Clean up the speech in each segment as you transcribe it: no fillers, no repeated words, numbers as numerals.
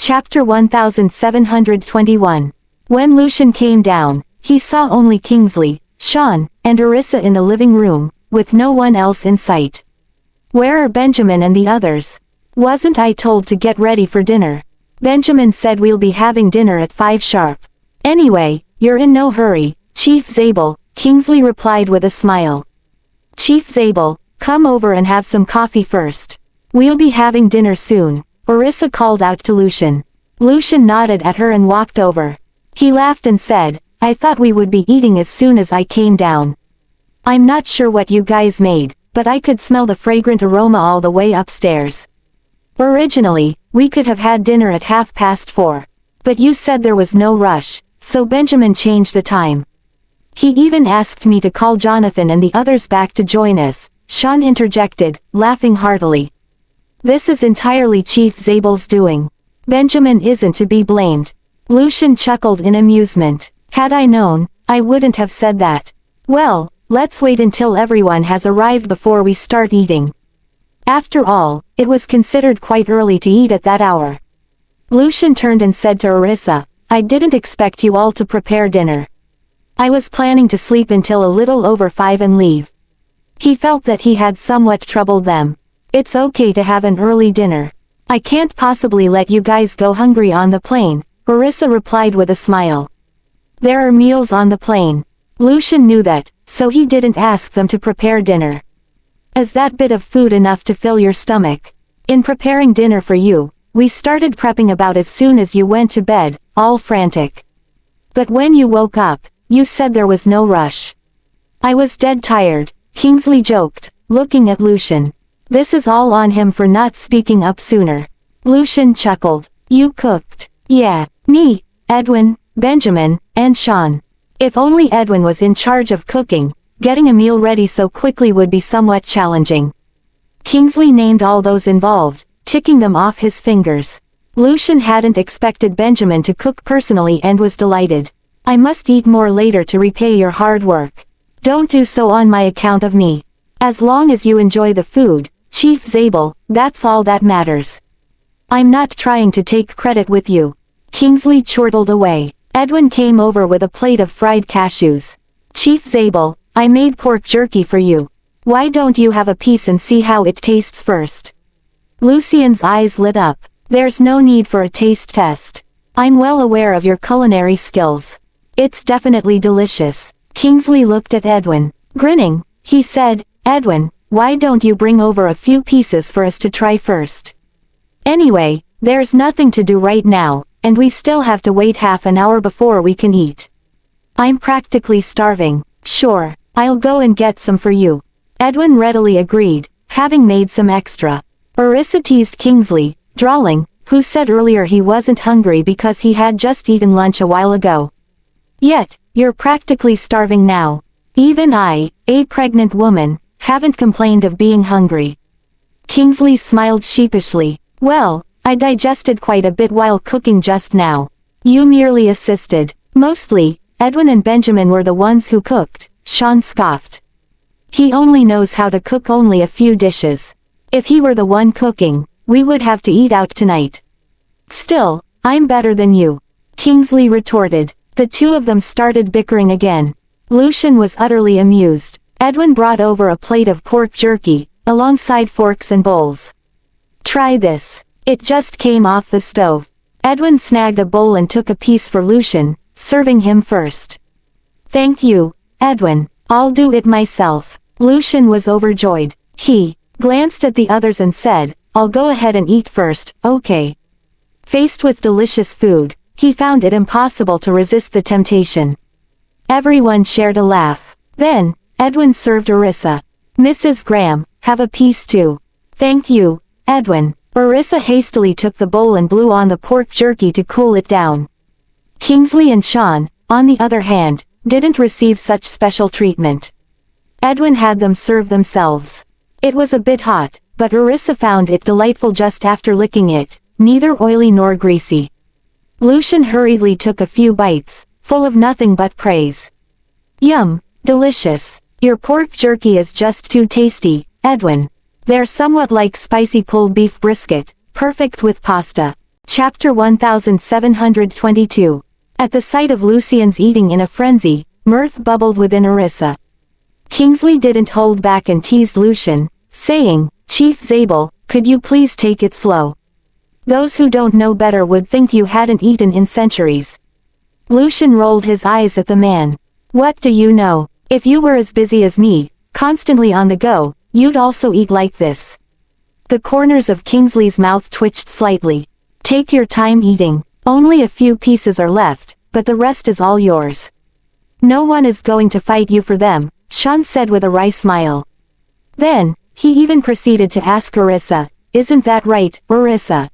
Chapter 1721. When Lucien came down, he saw only Kingsley, Sean, and Orissa in the living room, with no one else in sight. "Where are Benjamin and the others? Wasn't I told to get ready for dinner? Benjamin said we'll be having dinner at 5 sharp. Anyway, you're in no hurry, Chief Zabel," Kingsley replied with a smile. "Chief Zabel, come over and have some coffee first. We'll be having dinner soon," Orissa called out to Lucien. Lucien nodded at her and walked over. He laughed and said, "I thought we would be eating as soon as I came down. I'm not sure what you guys made, but I could smell the fragrant aroma all the way upstairs. Originally, we could have had dinner at 4:30. But you said there was no rush, so Benjamin changed the time. He even asked me to call Jonathan and the others back to join us," Sean interjected, laughing heartily. "This is entirely Chief Zabel's doing. Benjamin isn't to be blamed." Lucien chuckled in amusement. "Had I known, I wouldn't have said that. Well, let's wait until everyone has arrived before we start eating." After all, it was considered quite early to eat at that hour. Lucien turned and said to Orissa, "I didn't expect you all to prepare dinner. I was planning to sleep until a little over 5 and leave." He felt that he had somewhat troubled them. "It's okay to have an early dinner. I can't possibly let you guys go hungry on the plane," Orissa replied with a smile. "There are meals on the plane." Lucien knew that, so he didn't ask them to prepare dinner. "Is that bit of food enough to fill your stomach? In preparing dinner for you, we started prepping about as soon as you went to bed, all frantic. But when you woke up, you said there was no rush." "I was dead tired," Kingsley joked, looking at Lucien. "This is all on him for not speaking up sooner." Lucien chuckled. "You cooked?" "Yeah, me, Edwin, Benjamin, and Sean. If only Edwin was in charge of cooking, getting a meal ready so quickly would be somewhat challenging." Kingsley named all those involved, ticking them off his fingers. Lucien hadn't expected Benjamin to cook personally and was delighted. "I must eat more later to repay your hard work. Don't do so on my account of me. As long as you enjoy the food, Chief Zabel, that's all that matters. I'm not trying to take credit with you." Kingsley chortled away. Edwin came over with a plate of fried cashews. "Chief Zabel, I made pork jerky for you. Why don't you have a piece and see how it tastes first?" Lucien's eyes lit up. "There's no need for a taste test. I'm well aware of your culinary skills. It's definitely delicious." Kingsley looked at Edwin. Grinning, he said, "Edwin, why don't you bring over a few pieces for us to try first? Anyway, there's nothing to do right now, and we still have to wait half an hour before we can eat. I'm practically starving." "Sure, I'll go and get some for you." Edwin readily agreed, having made some extra. Orissa teased Kingsley, drawling, who said earlier he wasn't hungry because he had just eaten lunch a while ago. "Yet, you're practically starving now. Even I, a pregnant woman, haven't complained of being hungry." Kingsley smiled sheepishly. "Well, I digested quite a bit while cooking just now. You merely assisted." "Mostly, Edwin and Benjamin were the ones who cooked," Sean scoffed. "He only knows how to cook only a few dishes. If he were the one cooking, we would have to eat out tonight." "Still, I'm better than you," Kingsley retorted. The two of them started bickering again. Lucien was utterly amused. Edwin brought over a plate of pork jerky, alongside forks and bowls. "Try this. It just came off the stove." Edwin snagged a bowl and took a piece for Lucien, serving him first. "Thank you, Edwin. I'll do it myself." Lucien was overjoyed. He glanced at the others and said, "I'll go ahead and eat first, okay?" Faced with delicious food, he found it impossible to resist the temptation. Everyone shared a laugh. Then, Edwin served Orissa. "Mrs. Graham, have a piece too." "Thank you, Edwin." Orissa hastily took the bowl and blew on the pork jerky to cool it down. Kingsley and Sean, on the other hand, didn't receive such special treatment. Edwin had them serve themselves. It was a bit hot, but Orissa found it delightful just after licking it, neither oily nor greasy. Lucien hurriedly took a few bites, full of nothing but praise. "Yum, delicious. Your pork jerky is just too tasty, Edwin. They're somewhat like spicy pulled beef brisket, perfect with pasta." Chapter 1722. At the sight of Lucian's eating in a frenzy, mirth bubbled within Orissa. Kingsley didn't hold back and teased Lucian, saying, "Chief Zabel, could you please take it slow? Those who don't know better would think you hadn't eaten in centuries." Lucian rolled his eyes at the man. "What do you know? If you were as busy as me, constantly on the go, you'd also eat like this." The corners of Kingsley's mouth twitched slightly. "Take your time eating. Only a few pieces are left, but the rest is all yours. No one is going to fight you for them," Sean said with a wry smile. Then, he even proceeded to ask Orissa, "Isn't that right, Orissa?"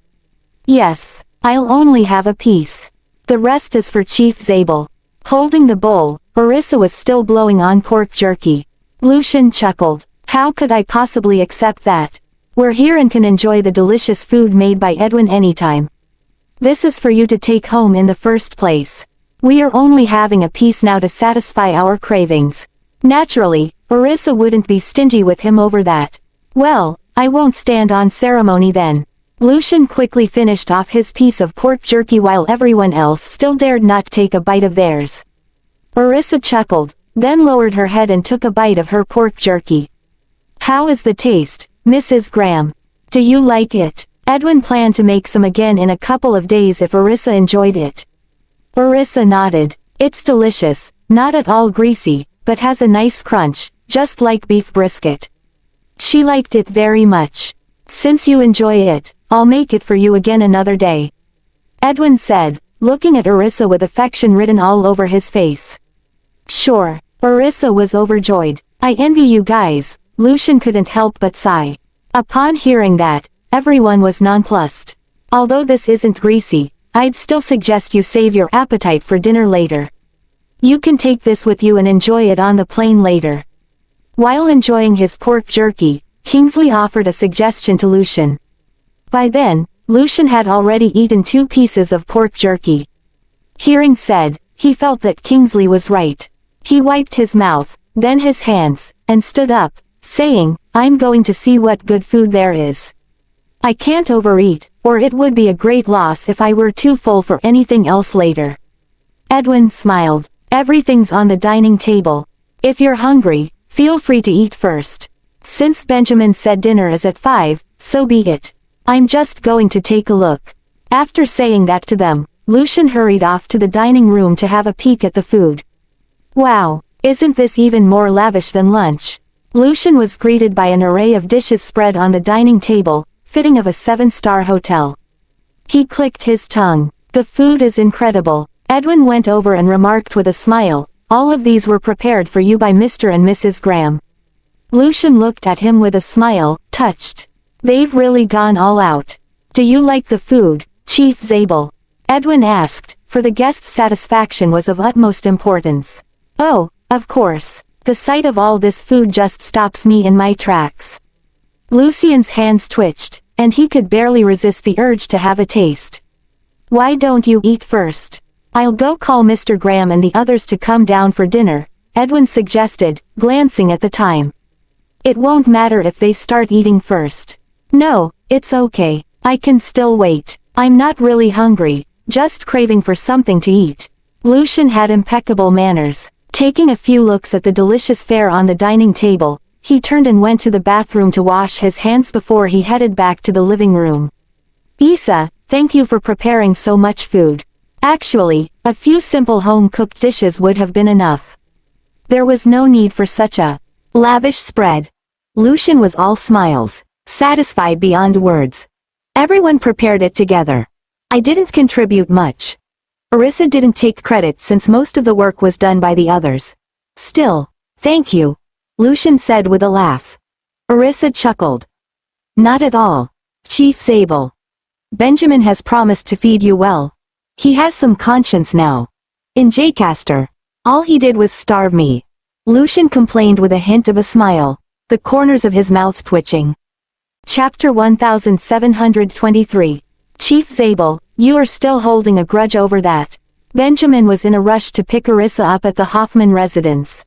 "Yes, I'll only have a piece. The rest is for Chief Zabel." Holding the bowl, Orissa was still blowing on pork jerky. Lucian chuckled. "How could I possibly accept that? We're here and can enjoy the delicious food made by Edwin anytime. This is for you to take home in the first place. We are only having a piece now to satisfy our cravings." Naturally, Orissa wouldn't be stingy with him over that. "Well, I won't stand on ceremony then." Lucian quickly finished off his piece of pork jerky while everyone else still dared not take a bite of theirs. Orissa chuckled, then lowered her head and took a bite of her pork jerky. "How is the taste, Mrs. Graham? Do you like it?" Edwin planned to make some again in a couple of days if Orissa enjoyed it. Orissa nodded. "It's delicious, not at all greasy, but has a nice crunch, just like beef brisket." She liked it very much. "Since you enjoy it, I'll make it for you again another day," Edwin said, looking at Orissa with affection written all over his face. "Sure." Orissa was overjoyed. "I envy you guys," Lucian couldn't help but sigh. Upon hearing that, everyone was nonplussed. "Although this isn't greasy, I'd still suggest you save your appetite for dinner later. You can take this with you and enjoy it on the plane later." While enjoying his pork jerky, Kingsley offered a suggestion to Lucian. By then, Lucian had already eaten 2 pieces of pork jerky. Hearing said, he felt that Kingsley was right. He wiped his mouth, then his hands, and stood up, saying, "I'm going to see what good food there is. I can't overeat, or it would be a great loss if I were too full for anything else later." Edwin smiled. "Everything's on the dining table. If you're hungry, feel free to eat first. Since Benjamin said dinner is at 5, so be it. I'm just going to take a look." After saying that to them, Lucian hurried off to the dining room to have a peek at the food. "Wow, isn't this even more lavish than lunch?" Lucian was greeted by an array of dishes spread on the dining table, fitting of a 7-star hotel. He clicked his tongue. "The food is incredible." Edwin went over and remarked with a smile, "All of these were prepared for you by Mr. and Mrs. Graham." Lucian looked at him with a smile, touched. "They've really gone all out. Do you like the food, Chief Zabel?" Edwin asked, for the guest's satisfaction was of utmost importance. "Oh, of course. The sight of all this food just stops me in my tracks." Lucian's hands twitched, and he could barely resist the urge to have a taste. "Why don't you eat first? I'll go call Mr. Graham and the others to come down for dinner," Edwin suggested, glancing at the time. "It won't matter if they start eating first." "No, it's okay. I can still wait. I'm not really hungry, just craving for something to eat." Lucian had impeccable manners. Taking a few looks at the delicious fare on the dining table, he turned and went to the bathroom to wash his hands before he headed back to the living room. "Isa, thank you for preparing so much food. Actually, a few simple home-cooked dishes would have been enough. There was no need for such a lavish spread." Lucian was all smiles, satisfied beyond words. "Everyone prepared it together. I didn't contribute much." Orissa didn't take credit since most of the work was done by the others. "Still, thank you," Lucian said with a laugh. Orissa chuckled. "Not at all, Chief Zabel. Benjamin has promised to feed you well. He has some conscience now. In Jaycaster, all he did was starve me." Lucian complained with a hint of a smile, the corners of his mouth twitching. Chapter 1723. Chief Zabel, you are still holding a grudge over that. Benjamin was in a rush to pick Orissa up at the Hoffman residence.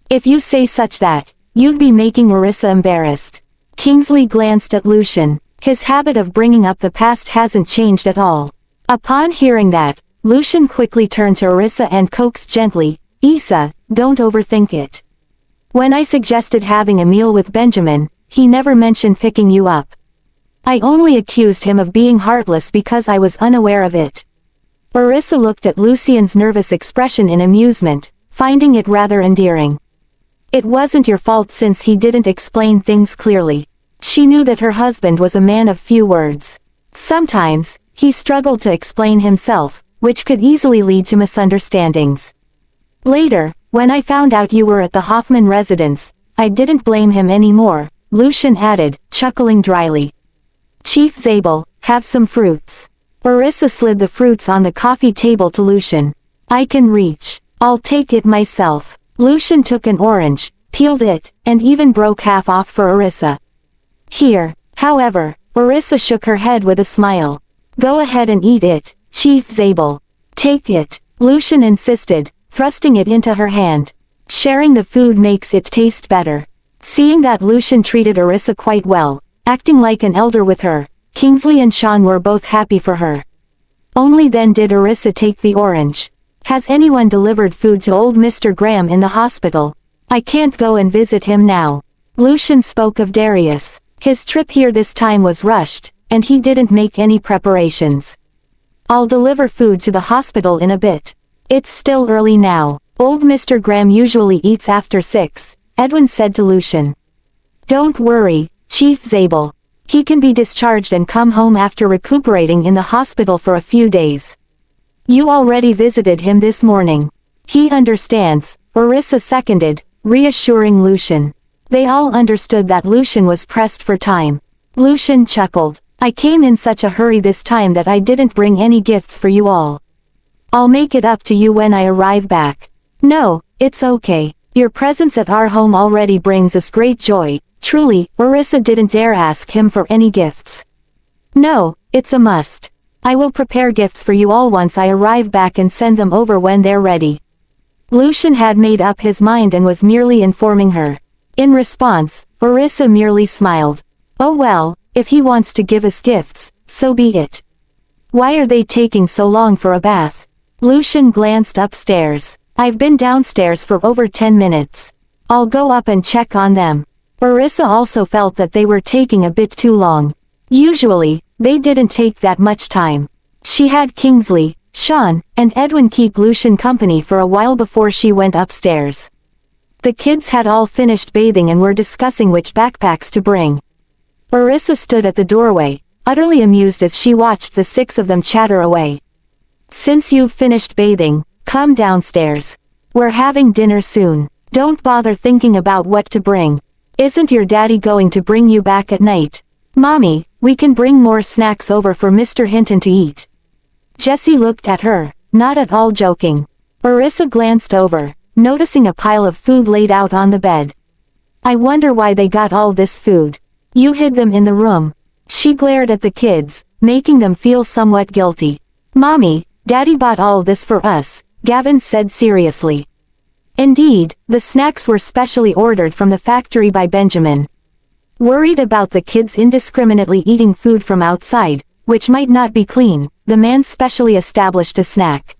"If you say such that, you'd be making Orissa embarrassed." Kingsley glanced at Lucian. His habit of bringing up the past hasn't changed at all. Upon hearing that, Lucian quickly turned to Orissa and coaxed gently, "Issa, don't overthink it. When I suggested having a meal with Benjamin, he never mentioned picking you up. I only accused him of being heartless because I was unaware of it." Orissa looked at Lucian's nervous expression in amusement, finding it rather endearing. It wasn't your fault since he didn't explain things clearly. She knew that her husband was a man of few words. Sometimes, he struggled to explain himself, which could easily lead to misunderstandings. "Later, when I found out you were at the Hoffman residence, I didn't blame him anymore," Lucian added, chuckling dryly. "Chief Zabel, have some fruits." Orissa slid the fruits on the coffee table to Lucian. "I can reach. I'll take it myself." Lucian took an orange, peeled it, and even broke half off for Orissa. "Here." However, Orissa shook her head with a smile. "Go ahead and eat it, Chief Zabel." "Take it," Lucian insisted, thrusting it into her hand. "Sharing the food makes it taste better." Seeing that Lucian treated Orissa quite well, acting like an elder with her, Kingsley and Sean were both happy for her. Only then did Orissa take the orange. "Has anyone delivered food to old Mr. Graham in the hospital? I can't go and visit him now." Lucian spoke of Darius. His trip here this time was rushed, and he didn't make any preparations. "I'll deliver food to the hospital in a bit. It's still early now. Old Mr. Graham usually eats after 6, Edwin said to Lucian. "Don't worry, Chief Zabel. He can be discharged and come home after recuperating in the hospital for a few days. You already visited him this morning. He understands," Orissa seconded, reassuring Lucian. They all understood that Lucian was pressed for time. Lucian chuckled. "I came in such a hurry this time that I didn't bring any gifts for you all. I'll make it up to you when I arrive back." "No, it's okay. Your presence at our home already brings us great joy." Truly, Orissa didn't dare ask him for any gifts. "No, it's a must. I will prepare gifts for you all once I arrive back and send them over when they're ready." Lucian had made up his mind and was merely informing her. In response, Orissa merely smiled. "Oh well, if he wants to give us gifts, so be it. Why are they taking so long for a bath?" Lucian glanced upstairs. "I've been downstairs for over 10 minutes. I'll go up and check on them." Orissa also felt that they were taking a bit too long. Usually, they didn't take that much time. She had Kingsley, Sean, and Edwin keep Lucian company for a while before she went upstairs. The kids had all finished bathing and were discussing which backpacks to bring. Orissa stood at the doorway, utterly amused as she watched the 6 of them chatter away. "Since you've finished bathing, come downstairs. We're having dinner soon. Don't bother thinking about what to bring. Isn't your daddy going to bring you back at night?" "Mommy, we can bring more snacks over for Mr. Hinton to eat." Jessie looked at her, not at all joking. Orissa glanced over, noticing a pile of food laid out on the bed. "I wonder why they got all this food. You hid them in the room." She glared at the kids, making them feel somewhat guilty. "Mommy, Daddy bought all this for us," Gavin said seriously. Indeed, the snacks were specially ordered from the factory by Benjamin. Worried about the kids indiscriminately eating food from outside, which might not be clean, the man specially established a snack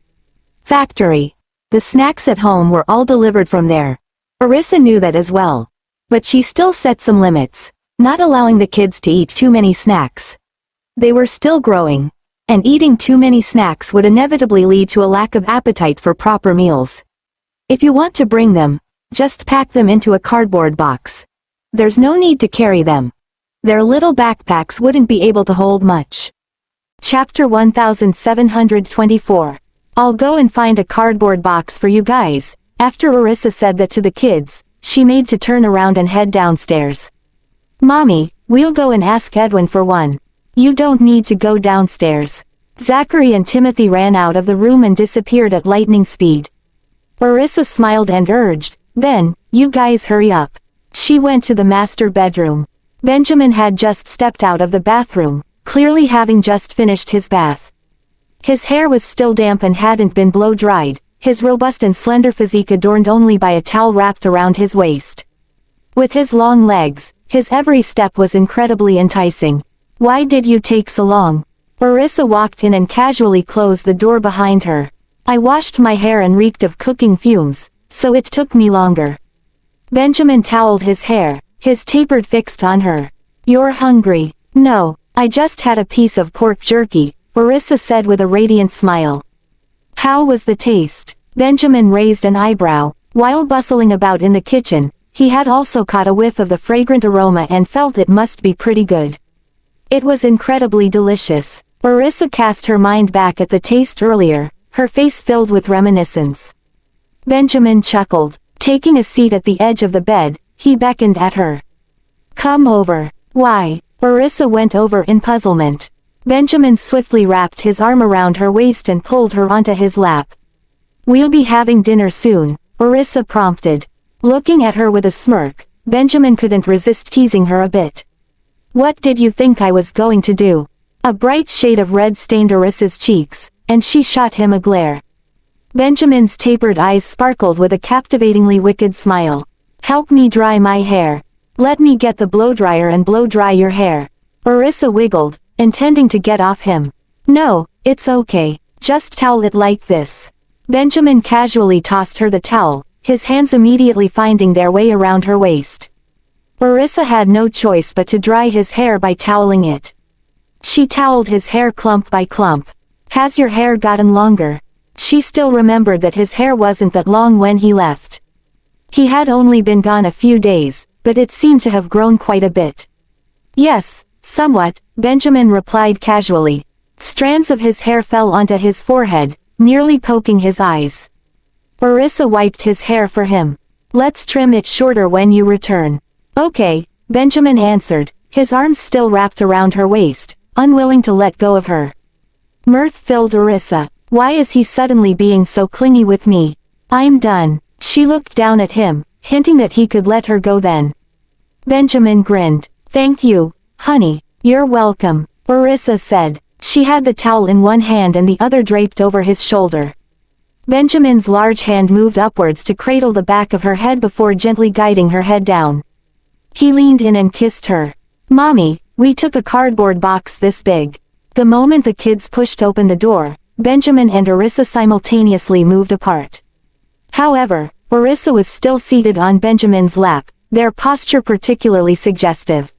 factory. The snacks at home were all delivered from there. Orissa knew that as well. But she still set some limits, not allowing the kids to eat too many snacks. They were still growing, and eating too many snacks would inevitably lead to a lack of appetite for proper meals. If you want to bring them, just pack them into a cardboard box. There's no need to carry them. Their little backpacks wouldn't be able to hold much. Chapter 1724. "I'll go and find a cardboard box for you guys." After Orissa said that to the kids, she made to turn around and head downstairs. "Mommy, we'll go and ask Edwin for one." "You don't need to go downstairs." Zachary and Timothy ran out of the room and disappeared at lightning speed. Orissa smiled and urged, "Then, you guys hurry up." She went to the master bedroom. Benjamin had just stepped out of the bathroom, clearly having just finished his bath. His hair was still damp and hadn't been blow-dried, his robust and slender physique adorned only by a towel wrapped around his waist. With his long legs, his every step was incredibly enticing. Why did you take so long? Orissa walked in and casually closed the door behind her. I washed my hair and reeked of cooking fumes, so it took me longer. Benjamin toweled his hair, his tapered fixed on her. You're hungry. No, I just had a piece of pork jerky, Orissa said with a radiant smile. How was the taste? Benjamin raised an eyebrow. While bustling about in the kitchen, he had also caught a whiff of the fragrant aroma and felt it must be pretty good. It was incredibly delicious. Orissa cast her mind back at the taste earlier, her face filled with reminiscence. Benjamin chuckled. Taking a seat at the edge of the bed, he beckoned at her. Come over. Why? Orissa went over in puzzlement. Benjamin swiftly wrapped his arm around her waist and pulled her onto his lap. We'll be having dinner soon, Orissa prompted. Looking at her with a smirk, Benjamin couldn't resist teasing her a bit. What did you think I was going to do? A bright shade of red stained Orissa's cheeks, and she shot him a glare. Benjamin's tapered eyes sparkled with a captivatingly wicked smile. Help me dry my hair. Let me get the blow-dryer and blow-dry your hair. Orissa wiggled, intending to get off him. No, it's okay, just towel it like this. Benjamin casually tossed her the towel, his hands immediately finding their way around her waist. Orissa had no choice but to dry his hair by toweling it. She toweled his hair clump by clump. Has your hair gotten longer? She still remembered that his hair wasn't that long when he left. He had only been gone a few days, but it seemed to have grown quite a bit. Yes, somewhat, Benjamin replied casually. Strands of his hair fell onto his forehead, nearly poking his eyes. Orissa wiped his hair for him. Let's trim it shorter when you return. Okay, Benjamin answered, his arms still wrapped around her waist, unwilling to let go of her. Mirth filled Orissa. Why is he suddenly being so clingy with me? I'm done. She looked down at him, hinting that he could let her go then. Benjamin grinned. Thank you, honey. You're welcome, Orissa said. She had the towel in one hand and the other draped over his shoulder. Benjamin's large hand moved upwards to cradle the back of her head before gently guiding her head down. He leaned in and kissed her. Mommy, we took a cardboard box this big. The moment the kids pushed open the door, Benjamin and Orissa simultaneously moved apart. However, Orissa was still seated on Benjamin's lap, their posture particularly suggestive.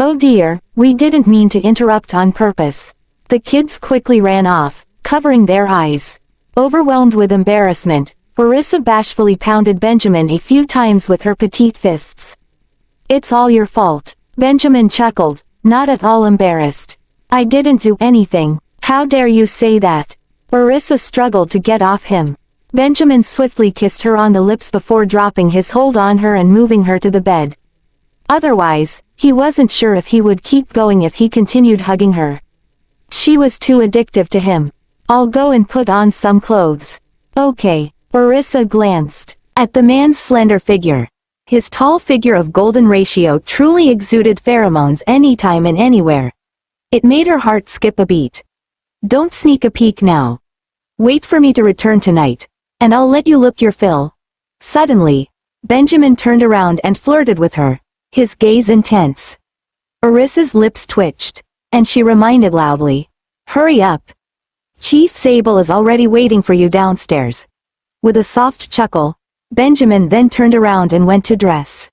Oh dear, we didn't mean to interrupt on purpose. The kids quickly ran off, covering their eyes. Overwhelmed with embarrassment, Orissa bashfully pounded Benjamin a few times with her petite fists. It's all your fault. Benjamin chuckled, not at all embarrassed. I didn't do anything. How dare you say that? Orissa struggled to get off him. Benjamin swiftly kissed her on the lips before dropping his hold on her and moving her to the bed. Otherwise, he wasn't sure if he would keep going if he continued hugging her. She was too addictive to him. I'll go and put on some clothes. Okay. Orissa glanced at the man's slender figure. His tall figure of golden ratio truly exuded pheromones anytime and anywhere. It made her heart skip a beat. Don't sneak a peek now. Wait for me to return tonight, and I'll let you look your fill. Suddenly, Benjamin turned around and flirted with her, his gaze intense. Orissa's lips twitched, and she reminded loudly. Hurry up. Chief Zabel is already waiting for you downstairs. With a soft chuckle, Benjamin then turned around and went to dress.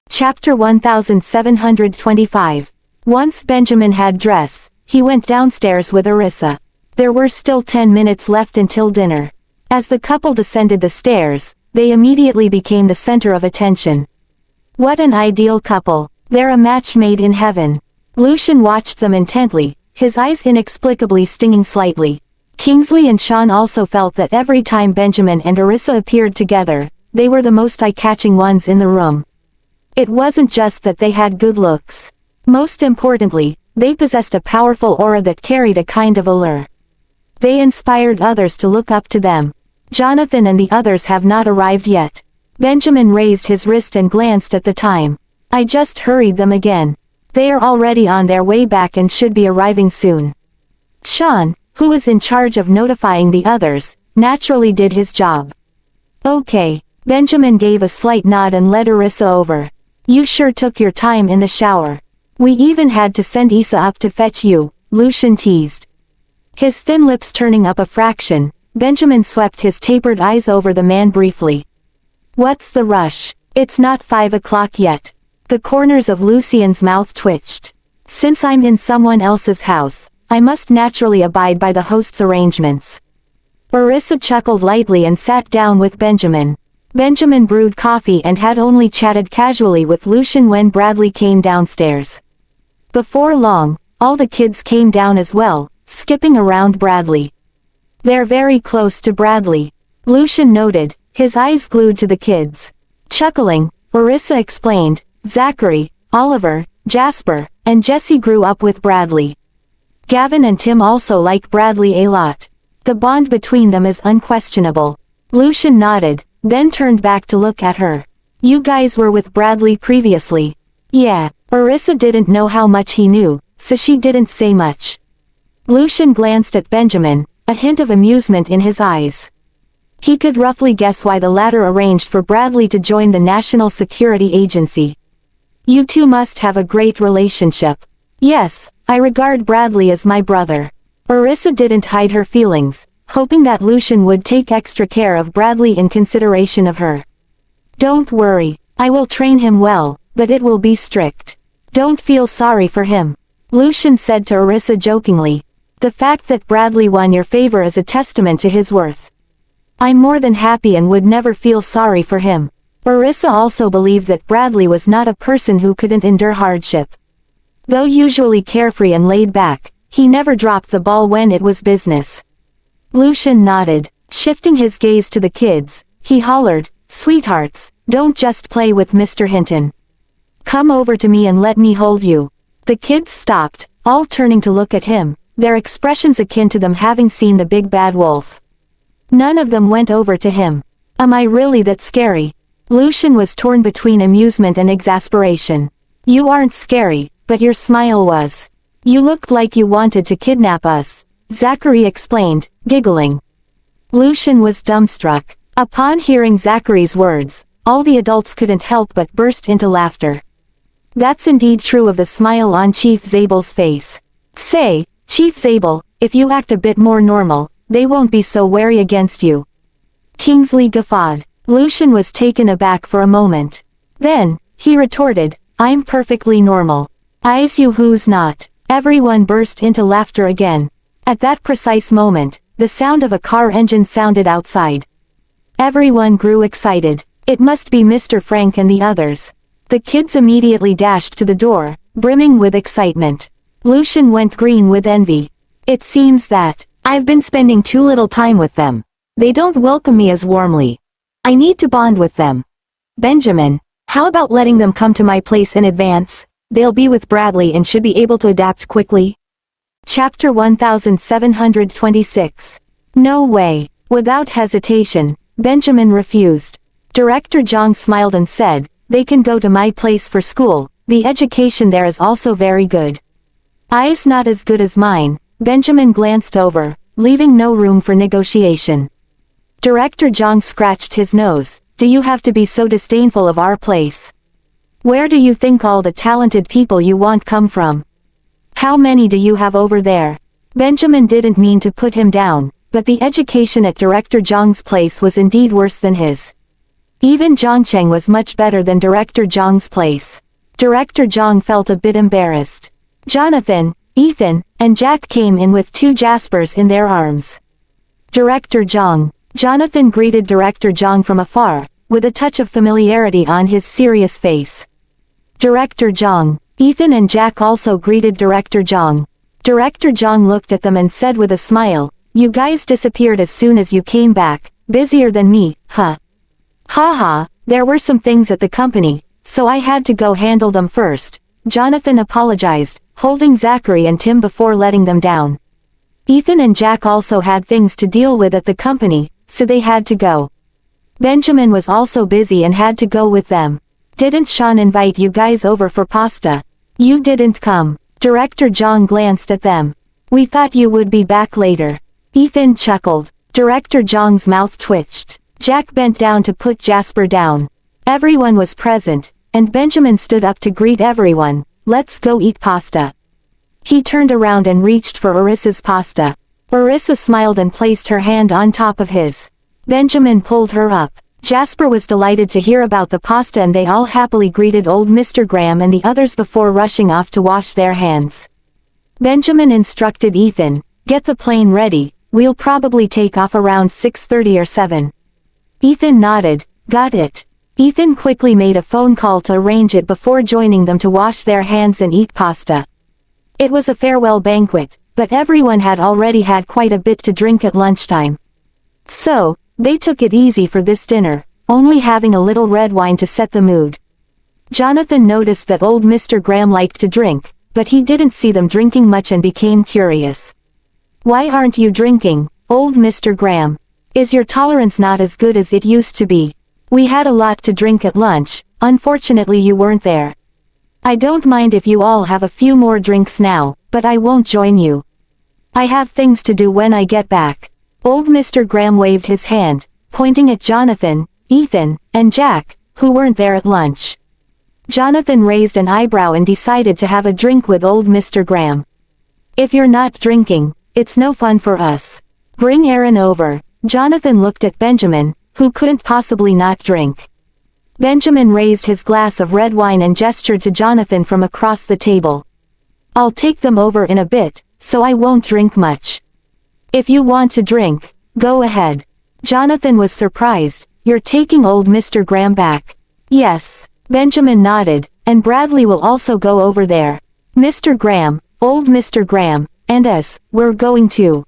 Chapter 1725. Once Benjamin had dress, he went downstairs with Orissa. There were still 10 minutes left until dinner. As the couple descended the stairs, they immediately became the center of attention. What an ideal couple. They're a match made in heaven. Lucian watched them intently, his eyes inexplicably stinging slightly. Kingsley and Sean also felt that every time Benjamin and Orissa appeared together, they were the most eye-catching ones in the room. It wasn't just that they had good looks. Most importantly, they possessed a powerful aura that carried a kind of allure. They inspired others to look up to them. Jonathan and the others have not arrived yet. Benjamin raised his wrist and glanced at the time. I just hurried them again. They are already on their way back and should be arriving soon. Sean, who was in charge of notifying the others, naturally did his job. Okay. Benjamin gave a slight nod and led Orissa over. You sure took your time in the shower. We even had to send Isa up to fetch you, Lucian teased. His thin lips turning up a fraction, Benjamin swept his tapered eyes over the man briefly. What's the rush? It's not 5 o'clock yet. The corners of Lucian's mouth twitched. Since I'm in someone else's house, I must naturally abide by the host's arrangements. Orissa chuckled lightly and sat down with Benjamin. Benjamin brewed coffee and had only chatted casually with Lucian when Bradley came downstairs. Before long, all the kids came down as well, skipping around Bradley. They're very close to Bradley, Lucian noted, his eyes glued to the kids. Chuckling, Orissa explained, Zachary, Oliver, Jasper, and Jesse grew up with Bradley. Gavin and Tim also like Bradley a lot. The bond between them is unquestionable. Lucian nodded, then turned back to look at her. You guys were with Bradley previously. Yeah, Orissa didn't know how much he knew, so she didn't say much. Lucian glanced at Benjamin, a hint of amusement in his eyes. He could roughly guess why the latter arranged for Bradley to join the National Security Agency. You two must have a great relationship. Yes, I regard Bradley as my brother. Orissa didn't hide her feelings, hoping that Lucian would take extra care of Bradley in consideration of her. Don't worry, I will train him well, but it will be strict. Don't feel sorry for him, Lucian said to Orissa jokingly. The fact that Bradley won your favor is a testament to his worth. I'm more than happy and would never feel sorry for him. Orissa also believed that Bradley was not a person who couldn't endure hardship. Though usually carefree and laid back, he never dropped the ball when it was business. Lucian nodded, shifting his gaze to the kids. He hollered, Sweethearts, don't just play with Mr. Hinton. Come over to me and let me hold you. The kids stopped, all turning to look at him, their expressions akin to them having seen the big bad wolf. None of them went over to him. Am I really that scary? Lucian was torn between amusement and exasperation. You aren't scary, but your smile was. You looked like you wanted to kidnap us, Zachary explained, giggling. Lucian was dumbstruck. Upon hearing Zachary's words, all the adults couldn't help but burst into laughter. That's indeed true of the smile on Chief Zabel's face. Say, Chief Zabel, if you act a bit more normal, they won't be so wary against you. Kingsley guffawed. Lucian was taken aback for a moment. Then, he retorted, I'm perfectly normal. Eyes you who's not. Everyone burst into laughter again. At that precise moment, the sound of a car engine sounded outside. Everyone grew excited. It must be Mr. Frank and the others. The kids immediately dashed to the door, brimming with excitement. Lucian went green with envy. It seems that I've been spending too little time with them. They don't welcome me as warmly. I need to bond with them. Benjamin, how about letting them come to my place in advance? They'll be with Bradley and should be able to adapt quickly. Chapter 1726. No way. Without hesitation, Benjamin refused. Director Zhang smiled and said, they can go to my place for school, the education there is also very good. Eyes not as good as mine, Benjamin glanced over, leaving no room for negotiation. Director Zhang scratched his nose, do you have to be so disdainful of our place? Where do you think all the talented people you want come from? How many do you have over there? Benjamin didn't mean to put him down, but the education at Director Zhang's place was indeed worse than his. Even Zhangcheng was much better than Director Zhang's place. Director Zhang felt a bit embarrassed. Jonathan, Ethan, and Jack came in with 2 Jaspers in their arms. Director Zhang. Jonathan greeted Director Zhang from afar, with a touch of familiarity on his serious face. Director Zhang. Ethan and Jack also greeted Director Zhang. Director Zhang looked at them and said with a smile, you guys disappeared as soon as you came back, busier than me, huh? Haha, there were some things at the company, so I had to go handle them first. Jonathan apologized, holding Zachary and Tim before letting them down. Ethan and Jack also had things to deal with at the company, so they had to go. Benjamin was also busy and had to go with them. Didn't Sean invite you guys over for pasta? You didn't come. Director Zhang glanced at them. We thought you would be back later. Ethan chuckled. Director Zhang's mouth twitched. Jack bent down to put Jasper down. Everyone was present, and Benjamin stood up to greet everyone, let's go eat pasta. He turned around and reached for Arissa's pasta. Arissa smiled and placed her hand on top of his. Benjamin pulled her up. Jasper was delighted to hear about the pasta and they all happily greeted old Mr. Graham and the others before rushing off to wash their hands. Benjamin instructed Ethan, "Get the plane ready, we'll probably take off around 6:30 or 7. Ethan nodded, "Got it." Ethan quickly made a phone call to arrange it before joining them to wash their hands and eat pasta. It was a farewell banquet, but everyone had already had quite a bit to drink at lunchtime. So, they took it easy for this dinner, only having a little red wine to set the mood. Jonathan noticed that old Mr. Graham liked to drink, but he didn't see them drinking much and became curious. "Why aren't you drinking, old Mr. Graham? Is your tolerance not as good as it used to be? We had a lot to drink at lunch, unfortunately you weren't there. I don't mind if you all have a few more drinks now, but I won't join you. I have things to do when I get back." Old Mr. Graham waved his hand, pointing at Jonathan, Ethan, and Jack, who weren't there at lunch. Jonathan raised an eyebrow and decided to have a drink with old Mr. Graham. "If you're not drinking, it's no fun for us. Bring Aaron over." Jonathan looked at Benjamin, who couldn't possibly not drink. Benjamin raised his glass of red wine and gestured to Jonathan from across the table. "I'll take them over in a bit, so I won't drink much. If you want to drink, go ahead." Jonathan was surprised. "You're taking old Mr. Graham back?" "Yes." Benjamin nodded, "and Bradley will also go over there. Mr. Graham, old Mr. Graham, and us, we're going too."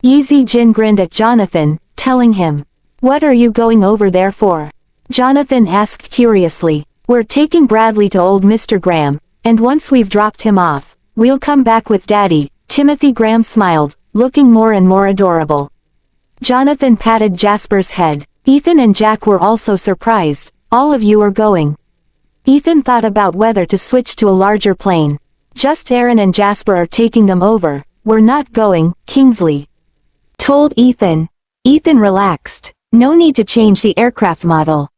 Yeezy Jin grinned at Jonathan, telling him, "What are you going over there for?" Jonathan asked curiously. "We're taking Bradley to old Mr. Graham, and once we've dropped him off, we'll come back with Daddy." Timothy Graham smiled, looking more and more adorable. Jonathan patted Jasper's head. Ethan and Jack were also surprised. "All of you are going?" Ethan thought about whether to switch to a larger plane. "Just Aaron and Jasper are taking them over, we're not going," Kingsley told Ethan. Ethan relaxed. No need to change the aircraft model.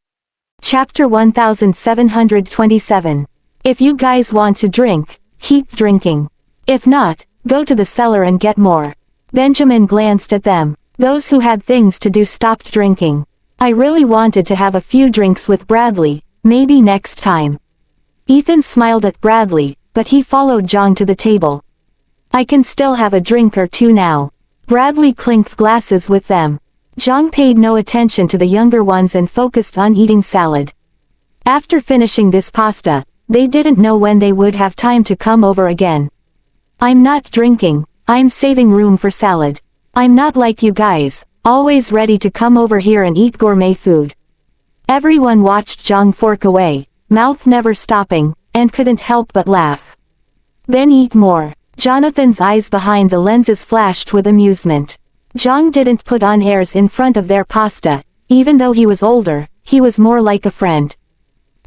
Chapter 1727. If you guys want to drink, keep drinking. If not, go to the cellar and get more. Benjamin glanced at them. Those who had things to do stopped drinking. "I really wanted to have a few drinks with Bradley, maybe next time." Ethan smiled at Bradley, but he followed John to the table. "I can still have a drink or two now." Bradley clinked glasses with them. John paid no attention to the younger ones and focused on eating salad. After finishing this pasta, they didn't know when they would have time to come over again. "I'm not drinking, I'm saving room for salad. I'm not like you guys, always ready to come over here and eat gourmet food." Everyone watched John fork away, mouth never stopping, and couldn't help but laugh. "Then eat more." Jonathan's eyes behind the lenses flashed with amusement. John didn't put on airs in front of their pasta. Even though he was older, he was more like a friend.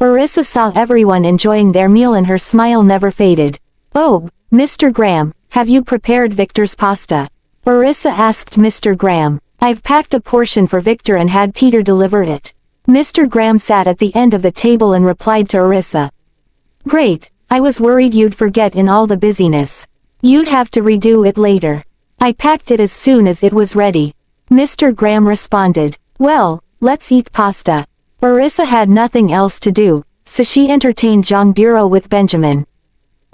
Arissa saw everyone enjoying their meal and her smile never faded. "Oh, Mr. Graham, have you prepared Victor's pasta?" Arissa asked Mr. Graham. "I've packed a portion for Victor and had Peter deliver it." Mr. Graham sat at the end of the table and replied to Arissa. "Great, I was worried you'd forget in all the busyness. You'd have to redo it later. I packed it as soon as it was ready." Mr. Graham responded. "Well, let's eat pasta." Arissa had nothing else to do, so she entertained John Bureau with Benjamin.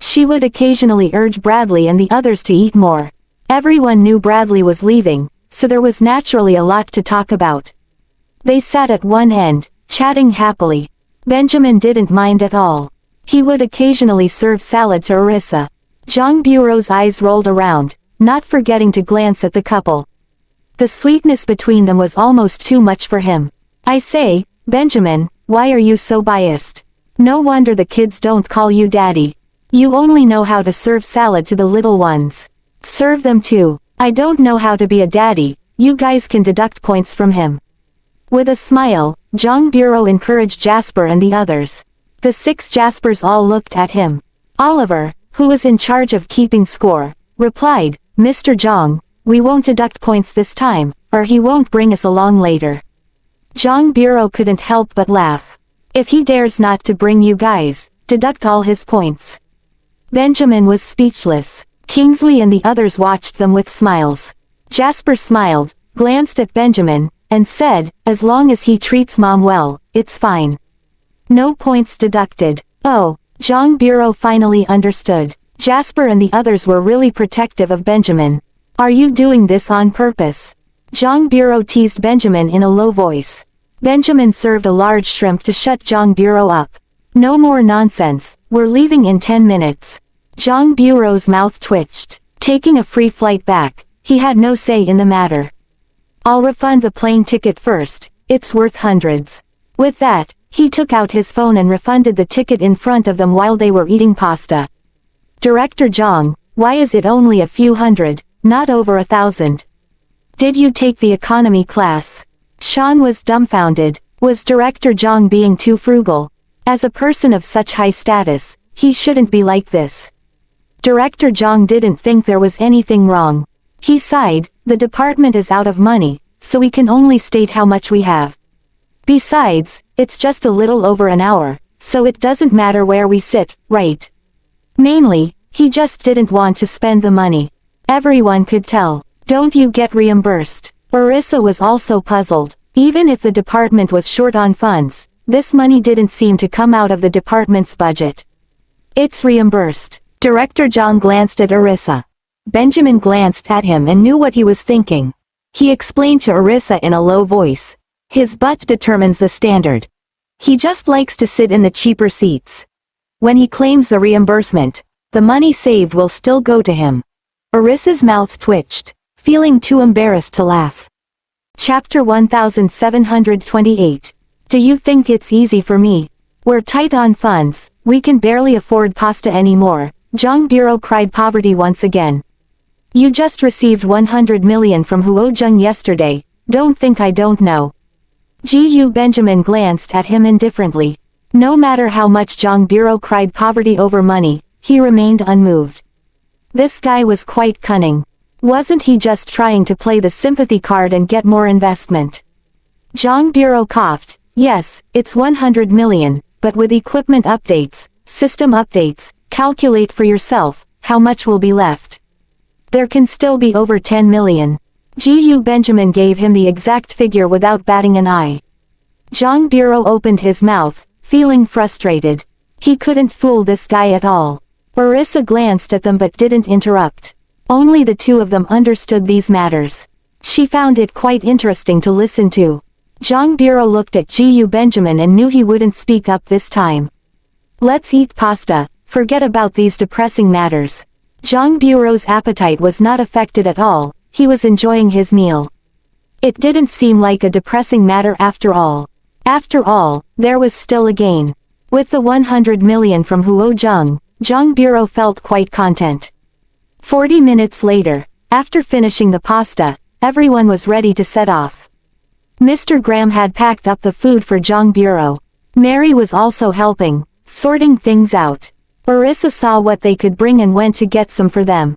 She would occasionally urge Bradley and the others to eat more. Everyone knew Bradley was leaving, so there was naturally a lot to talk about. They sat at one end, chatting happily. Benjamin didn't mind at all. He would occasionally serve salad to Arissa. John Bureau's eyes rolled around, not forgetting to glance at the couple. The sweetness between them was almost too much for him. "I say, Benjamin, why are you so biased? No wonder the kids don't call you daddy. You only know how to serve salad to the little ones. Serve them too." "I don't know how to be a daddy, you guys can deduct points from him." With a smile, John Bureau encouraged Jasper and the others. The 6 Jaspers all looked at him. Oliver, who was in charge of keeping score, replied, "Mr. Jong, we won't deduct points this time, or he won't bring us along later." John Bureau couldn't help but laugh. "If he dares not to bring you guys, deduct all his points." Benjamin was speechless. Kingsley and the others watched them with smiles. Jasper smiled, glanced at Benjamin, and said, "As long as he treats Mom well, it's fine. No points deducted." Oh, John Bureau finally understood. Jasper and the others were really protective of Benjamin. "Are you doing this on purpose?" John Bureau teased Benjamin in a low voice. Benjamin served a large shrimp to shut John Bureau up. "No more nonsense, we're leaving in 10 minutes. John Bureau's mouth twitched. Taking a free flight back, he had no say in the matter. "I'll refund the plane ticket first, it's worth hundreds." With that, he took out his phone and refunded the ticket in front of them while they were eating pasta. "Director Zhang, why is it only a few hundred, not over 1,000? Did you take the economy class?" Sean was dumbfounded. Was Director Zhang being too frugal? As a person of such high status, he shouldn't be like this. Director Zhang didn't think there was anything wrong. He sighed, "The department is out of money, so we can only state how much we have. Besides, it's just a little over an hour, so it doesn't matter where we sit, right?" Mainly, he just didn't want to spend the money. Everyone could tell. "Don't you get reimbursed?" Orissa was also puzzled. Even if the department was short on funds, this money didn't seem to come out of the department's budget. "It's reimbursed." Director Zhang glanced at Orissa. Benjamin glanced at him and knew what he was thinking. He explained to Orissa in a low voice. "His butt determines the standard. He just likes to sit in the cheaper seats. When he claims the reimbursement, the money saved will still go to him." Orissa's mouth twitched, feeling too embarrassed to laugh. Chapter 1728. Do you think it's easy for me? We're tight on funds, we can barely afford pasta anymore. Zhang Bureau cried poverty once again. "You just received 100 million from Huozheng yesterday, don't think I don't know." Gu Benjamin glanced at him indifferently. No matter how much Zhang Bureau cried poverty over money, he remained unmoved. This guy was quite cunning. Wasn't he just trying to play the sympathy card and get more investment? Zhang Bureau coughed. "Yes, it's 100 million, but with equipment updates, system updates, calculate for yourself, how much will be left. There can still be over 10 million. Gu Benjamin gave him the exact figure without batting an eye. Zhang Bureau opened his mouth, feeling frustrated. He couldn't fool this guy at all. Orissa glanced at them but didn't interrupt. Only the two of them understood these matters. She found it quite interesting to listen to. Zhang Bureau looked at Gu Benjamin and knew he wouldn't speak up this time. "Let's eat pasta, forget about these depressing matters." Zhang Bureau's appetite was not affected at all, he was enjoying his meal. It didn't seem like a depressing matter after all. After all, there was still a gain. With the 100 million from Huozheng, Zhang Bureau felt quite content. 40 minutes later, after finishing the pasta, everyone was ready to set off. Mr. Graham had packed up the food for Zhang Bureau. Mary was also helping, sorting things out. Orissa saw what they could bring and went to get some for them.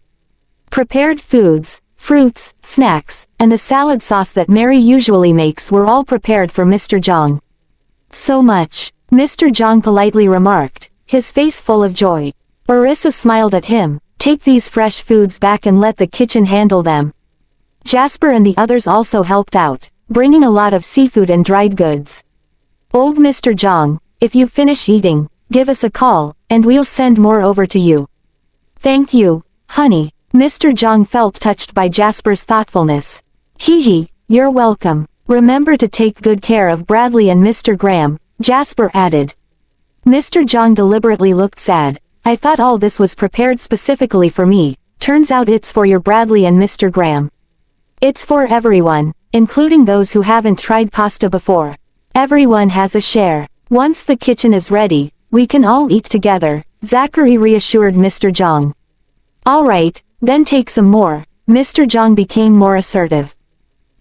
Prepared foods, fruits, snacks, and the salad sauce that Mary usually makes were all prepared for Mr. Zhang. "So much," Mr. Zhang politely remarked, his face full of joy. Orissa smiled at him. "Take these fresh foods back and let the kitchen handle them." Jasper and the others also helped out, bringing a lot of seafood and dried goods. "Old Mr. Zhang, if you finish eating, give us a call, and we'll send more over to you." "Thank you, honey." Mr. Zhang felt touched by Jasper's thoughtfulness. "Hee, you're welcome. Remember to take good care of Bradley and Mr. Graham," Jasper added. Mr. Zhang deliberately looked sad. "I thought all this was prepared specifically for me, turns out it's for your Bradley and Mr. Graham." "It's for everyone, including those who haven't tried pasta before. Everyone has a share. Once the kitchen is ready, we can all eat together," Zachary reassured Mr. Zhang. "All right, then take some more." Mr. Zhang became more assertive.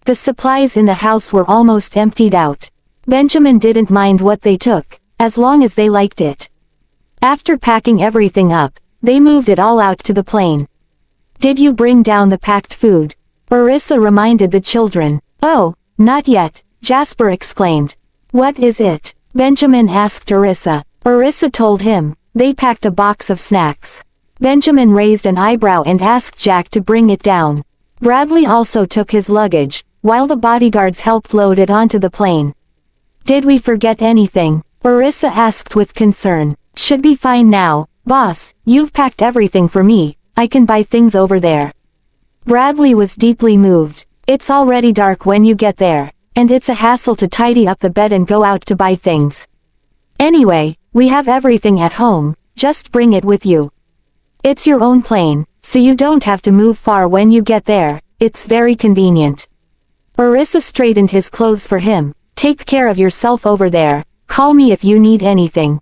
The supplies in the house were almost emptied out. Benjamin didn't mind what they took, as long as they liked it. After packing everything up, they moved it all out to the plane. "Did you bring down the packed food?" Orissa reminded the children. "Oh, not yet," Jasper exclaimed. "What is it?" Benjamin asked Orissa. Orissa told him. They packed a box of snacks. Benjamin raised an eyebrow and asked Jack to bring it down. Bradley also took his luggage, while the bodyguards helped load it onto the plane. Did we forget anything? Orissa asked with concern. Should be fine now, boss, you've packed everything for me, I can buy things over there. Bradley was deeply moved. It's already dark when you get there, and it's a hassle to tidy up the bed and go out to buy things. Anyway, we have everything at home, just bring it with you. It's your own plane, so you don't have to move far when you get there, it's very convenient. Orissa straightened his clothes for him. Take care of yourself over there, call me if you need anything.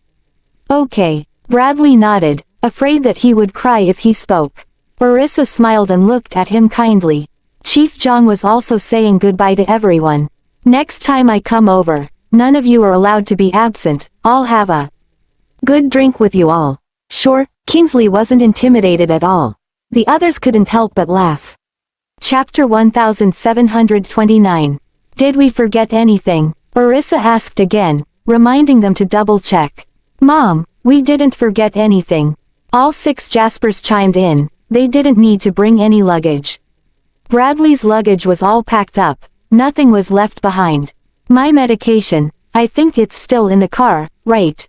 Okay, Bradley nodded, afraid that he would cry if he spoke. Orissa smiled and looked at him kindly. Chief Jong was also saying goodbye to everyone. Next time I come over, none of you are allowed to be absent, I'll have a good drink with you all. Sure, Kingsley wasn't intimidated at all. The others couldn't help but laugh. Chapter 1729. Did we forget anything? Orissa asked again, reminding them to double-check. Mom, we didn't forget anything. All 6 Jaspers chimed in, they didn't need to bring any luggage. Bradley's luggage was all packed up, nothing was left behind. My medication, I think it's still in the car, right?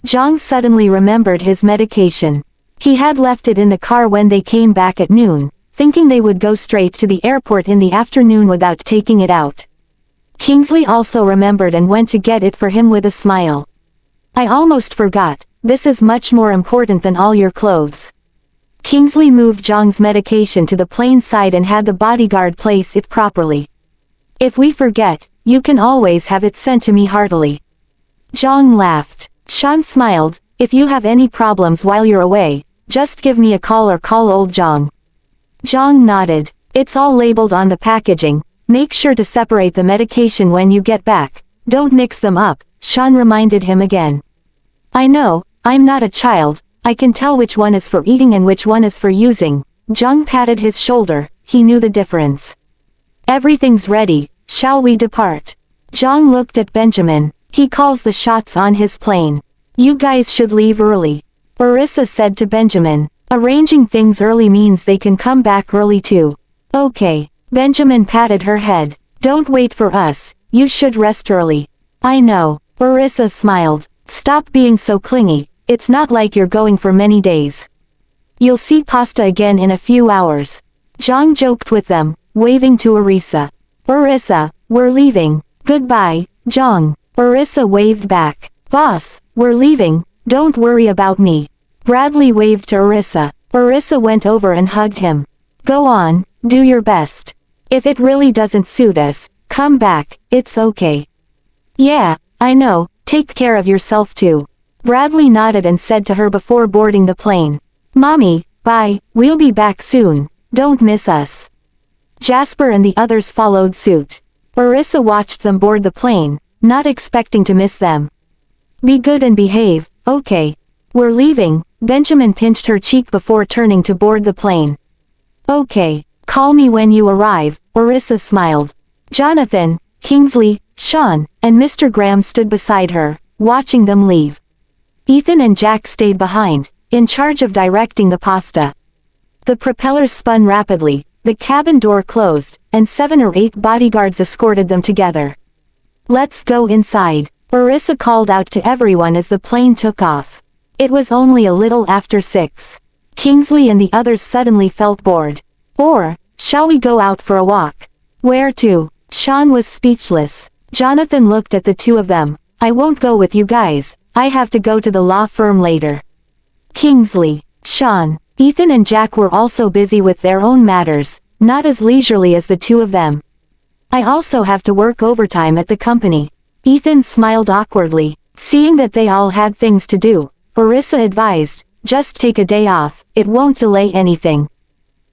Jong suddenly remembered his medication. He had left it in the car when they came back at noon, thinking they would go straight to the airport in the afternoon without taking it out. Kingsley also remembered and went to get it for him with a smile. I almost forgot, this is much more important than all your clothes. Kingsley moved Jong's medication to the plane side and had the bodyguard place it properly. If we forget, you can always have it sent to me heartily. Jong laughed. Sean smiled, if you have any problems while you're away, just give me a call or call old Jong. Jong nodded. It's all labeled on the packaging, make sure to separate the medication when you get back, don't mix them up, Sean reminded him again. I know, I'm not a child, I can tell which one is for eating and which one is for using. Jong patted his shoulder, he knew the difference. Everything's ready, shall we depart? Jong looked at Benjamin, he calls the shots on his plane. You guys should leave early. Orissa said to Benjamin, arranging things early means they can come back early too. Okay. Benjamin patted her head. Don't wait for us, you should rest early. I know. Orissa smiled. Stop being so clingy, it's not like you're going for many days. You'll see Pasta again in a few hours. Jong joked with them, waving to Orissa. Orissa, we're leaving. Goodbye, Jong. Orissa waved back. Boss, we're leaving, don't worry about me. Bradley waved to Orissa. Orissa went over and hugged him. Go on, do your best. If it really doesn't suit us, come back, it's okay. Yeah, I know, take care of yourself too. Bradley nodded and said to her before boarding the plane. Mommy, bye, we'll be back soon, don't miss us. Jasper and the others followed suit. Orissa watched them board the plane, not expecting to miss them. Be good and behave, okay. We're leaving, Benjamin pinched her cheek before turning to board the plane. Okay, call me when you arrive, Orissa smiled. Jonathan, Kingsley, Sean, and Mr. Graham stood beside her, watching them leave. Ethan and Jack stayed behind, in charge of directing the pasta. The propellers spun rapidly, the cabin door closed, and 7 or 8 bodyguards escorted them together. Let's go inside, Orissa called out to everyone as the plane took off. It was only a little after 6. Kingsley and the others suddenly felt bored. Or, shall we go out for a walk? Where to? Sean was speechless. Jonathan looked at the two of them. I won't go with you guys, I have to go to the law firm later. Kingsley, Sean, Ethan and Jack were also busy with their own matters, not as leisurely as the two of them. I also have to work overtime at the company. Ethan smiled awkwardly, seeing that they all had things to do. Orissa advised, just take a day off, it won't delay anything.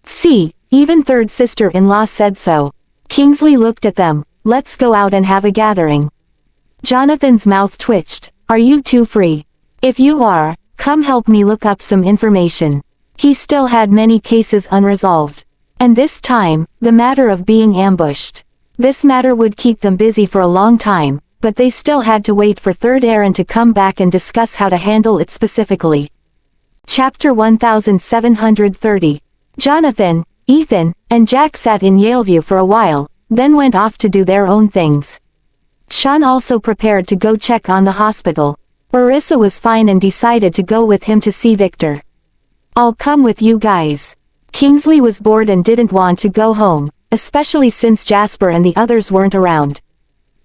See, even third sister-in-law said so. Kingsley looked at them, let's go out and have a gathering. Jonathan's mouth twitched, are you two free? If you are, come help me look up some information. He still had many cases unresolved. And this time, the matter of being ambushed. This matter would keep them busy for a long time, but they still had to wait for Third Aaron to come back and discuss how to handle it specifically. Chapter 1730. Jonathan, Ethan, and Jack sat in Yaleview for a while, then went off to do their own things. Sean also prepared to go check on the hospital. Orissa was fine and decided to go with him to see Victor. "I'll come with you guys." Kingsley was bored and didn't want to go home, especially since Jasper and the others weren't around.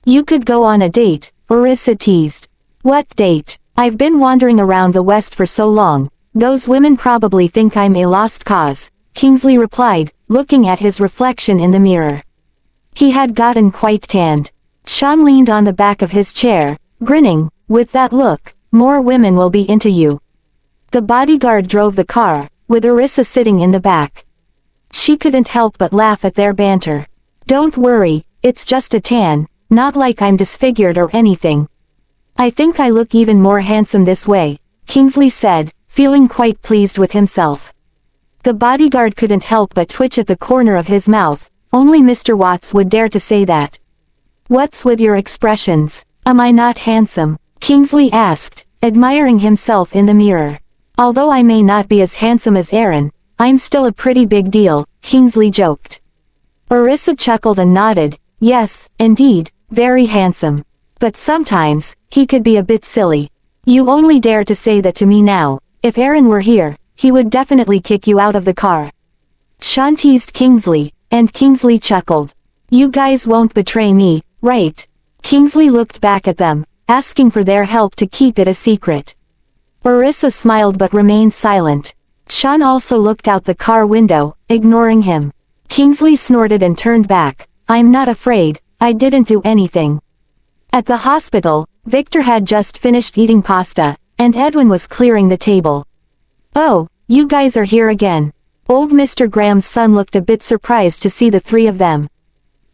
"You could go on a date," Orissa teased. "What date? I've been wandering around the West for so long, those women probably think I'm a lost cause," Kingsley replied, looking at his reflection in the mirror. He had gotten quite tanned. Sean leaned on the back of his chair, grinning. "With that look, more women will be into you." The bodyguard drove the car, with Orissa sitting in the back. She couldn't help but laugh at their banter. "Don't worry, it's just a tan, not like I'm disfigured or anything. I think I look even more handsome this way," Kingsley said, feeling quite pleased with himself. The bodyguard couldn't help but twitch at the corner of his mouth. Only Mr. Watts would dare to say that. "What's with your expressions? Am I not handsome?" Kingsley asked, admiring himself in the mirror. "Although I may not be as handsome as Aaron, I'm still a pretty big deal," Kingsley joked. Orissa chuckled and nodded. "Yes, indeed, very handsome. But sometimes, he could be a bit silly. You only dare to say that to me now. If Aaron were here, he would definitely kick you out of the car." Sean teased Kingsley, and Kingsley chuckled. "You guys won't betray me, right?" Kingsley looked back at them, asking for their help to keep it a secret. Orissa smiled but remained silent. Sean also looked out the car window, ignoring him. Kingsley snorted and turned back. "I'm not afraid, I didn't do anything." At the hospital, Victor had just finished eating pasta, and Edwin was clearing the table. "Oh, you guys are here again." Old Mr. Graham's son looked a bit surprised to see the three of them.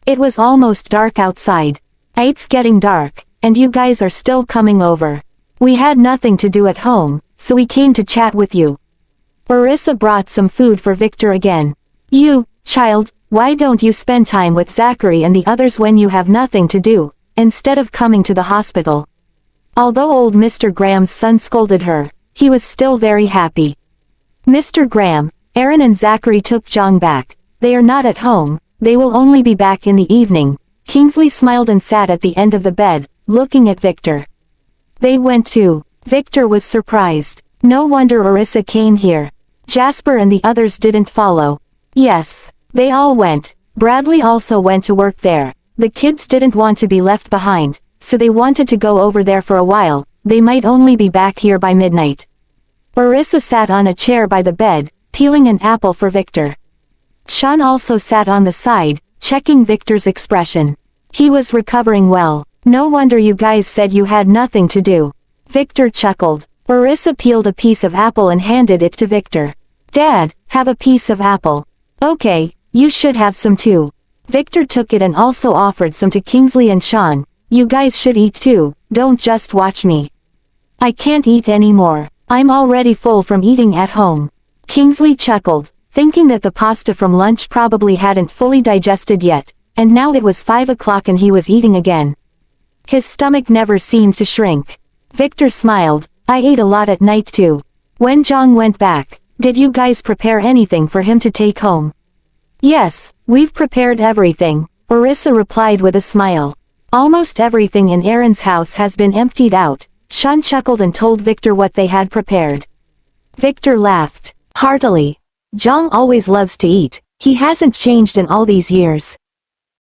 It was almost dark outside. "It's getting dark, and you guys are still coming over. We had nothing to do at home, so we came to chat with you." Orissa brought some food for Victor again. "You, child, why don't you spend time with Zachary and the others when you have nothing to do, instead of coming to the hospital?" Although old Mr. Graham's son scolded her, he was still very happy. "Mr. Graham, Aaron and Zachary took Jong back. They are not at home, they will only be back in the evening." Kingsley smiled and sat at the end of the bed, looking at Victor. "They went too." Victor was surprised. No wonder Orissa came here. Jasper and the others didn't follow. Yes, they all went. Bradley also went to work there. The kids didn't want to be left behind, so they wanted to go over there for a while. They might only be back here by midnight. Orissa sat on a chair by the bed, peeling an apple for Victor. Sean also sat on the side, checking Victor's expression. He was recovering well. "No wonder you guys said you had nothing to do." Victor chuckled. Orissa peeled a piece of apple and handed it to Victor. "Dad, have a piece of apple." "Okay, you should have some too." Victor took it and also offered some to Kingsley and Sean. "You guys should eat too, don't just watch me." "I can't eat anymore. I'm already full from eating at home." Kingsley chuckled, thinking that the pasta from lunch probably hadn't fully digested yet, and now it was 5 o'clock and he was eating again. His stomach never seemed to shrink. Victor smiled. "I ate a lot at night too." When Jong went back, "Did you guys prepare anything for him to take home?" "Yes, we've prepared everything," Orissa replied with a smile. "Almost everything in Aaron's house has been emptied out." Sean chuckled and told Victor what they had prepared. Victor laughed heartily. Jong always loves to eat. He hasn't changed in all these years.